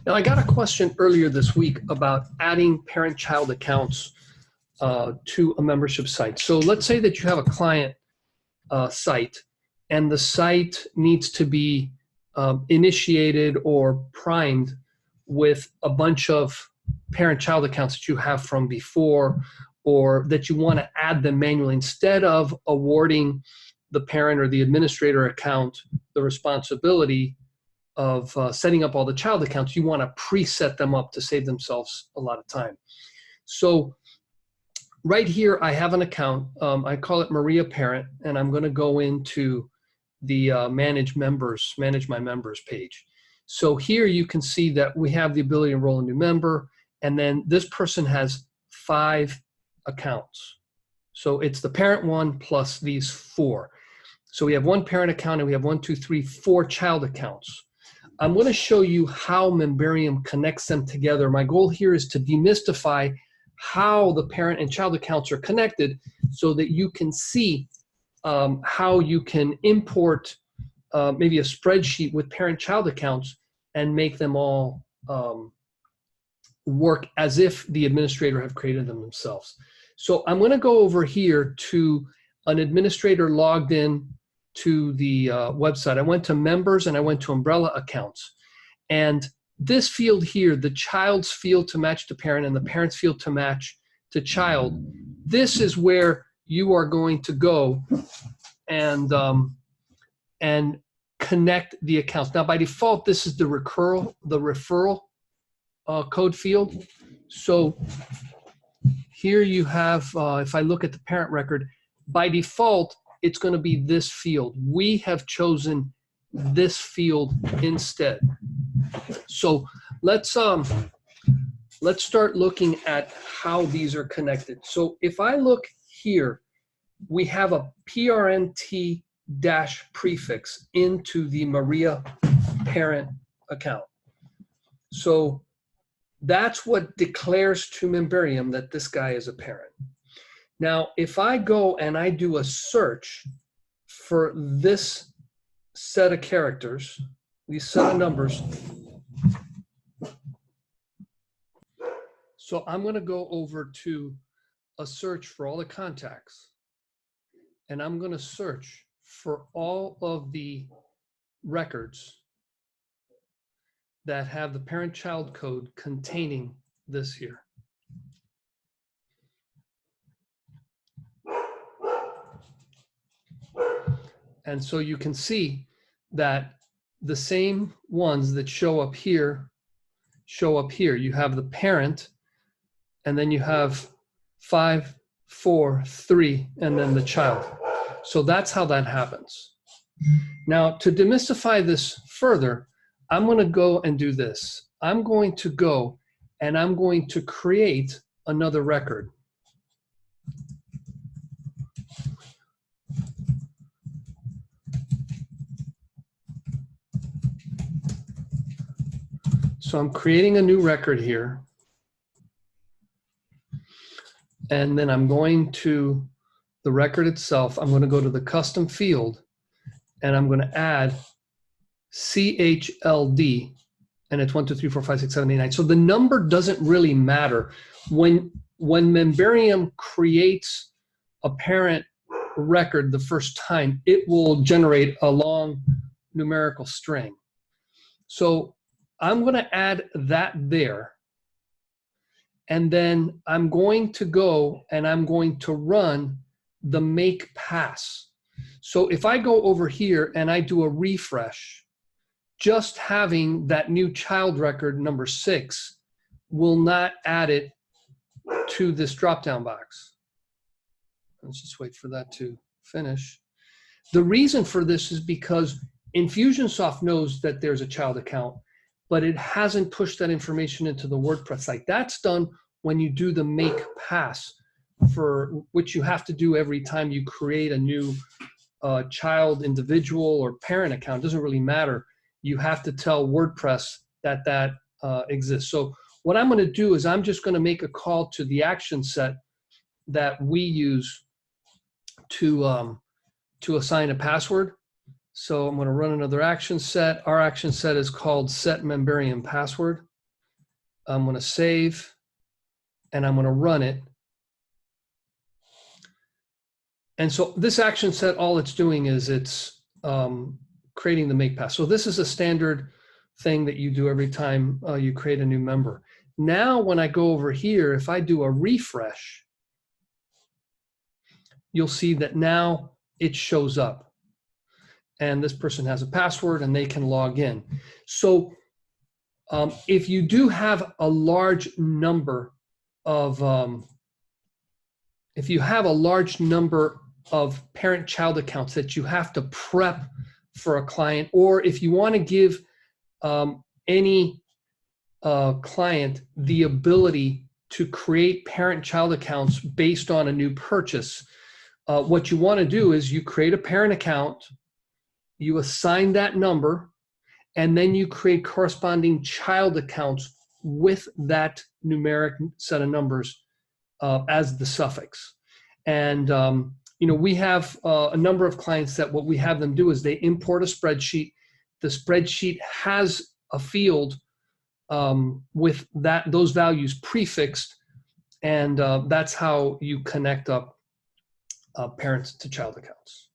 Now, I got a question earlier this week about adding parent-child accounts to a membership site. So let's say that you have a client site, and the site needs to be initiated or primed with a bunch of parent-child accounts that you have from before, or that you want to add them manually. Instead of awarding the parent or the administrator account the responsibility of setting up all the child accounts, you want to preset them up to save themselves a lot of time. So right here, I have an account. I call it Memberium Parent, and I'm going to go into the Manage My Members page. So here you can see that we have the ability to enroll a new member, and then this person has 5 accounts. So it's the parent one plus these 4. So we have 1 parent account, and we have 1, 2, 3, 4 child accounts. I'm going to show you how Memberium connects them together. My goal here is to demystify how the parent and child accounts are connected so that you can see how you can import maybe a spreadsheet with parent-child accounts and make them all work as if the administrator have created them themselves. So I'm going to go over here to an administrator logged in to the website. I went to members and I went to umbrella accounts. And this field here, the child's field to match to parent and the parent's field to match to child, this is where you are going to go and connect the accounts. Now, by default, this is the referral code field. So here you have, if I look at the parent record, by default, it's going to be this field. We have chosen this field instead. So let's start looking at how these are connected. So if I look here, we have a PRNT dash prefix into the Memberium Parent account. So that's what declares to Memberium that this guy is a parent. Now, if I go and I do a search for this set of characters, these set of numbers, so I'm going to go over to a search for all the contacts, and I'm going to search for all of the records that have the parent-child code containing this here. And so you can see that the same ones that show up here show up here. You have the parent, and then you have 5, 4, 3, and then the child. So that's how that happens. Now, to demystify this further, I'm going to go and do this. I'm going to go and I'm going to create another record. So I'm creating a new record here. And then I'm going to the record itself. I'm going to go to the custom field and I'm going to add CHLD, and it's 1, 2, 3, 4, 5, 6, 7, 8, 9. So the number doesn't really matter. When Memberium creates a parent record the first time, it will generate a long numerical string. So I'm going to add that there. And then I'm going to go and I'm going to run the make pass. So if I go over here and I do a refresh, just having that new child record number 6 will not add it to this drop-down box. Let's just wait for that to finish. The reason for this is because Infusionsoft knows that there's a child account, but it hasn't pushed that information into the WordPress site. That's done when you do the make pass, for which you have to do every time you create a new child, individual, or parent account. It doesn't really matter. You have to tell WordPress that that exists. So what I'm going to do is I'm just going to make a call to the action set that we use to assign a password. So I'm going to run another action set. Our action set is called set Memberium password. I'm going to save, and I'm going to run it. And so this action set, all it's doing is it's creating the make pass. So this is a standard thing that you do every time you create a new member. Now, when I go over here, if I do a refresh, you'll see that now it shows up. And this person has a password and they can log in. So if you do have a large number of, if you have a large number of parent-child accounts that you have to prep for a client, or if you want to give any client the ability to create parent-child accounts based on a new purchase, what you want to do is you create a parent account, you assign that number, and then you create corresponding child accounts with that numeric set of numbers as the suffix. And we have a number of clients that what we have them do is they import a spreadsheet. The spreadsheet has a field with those values prefixed, and that's how you connect up parents to child accounts.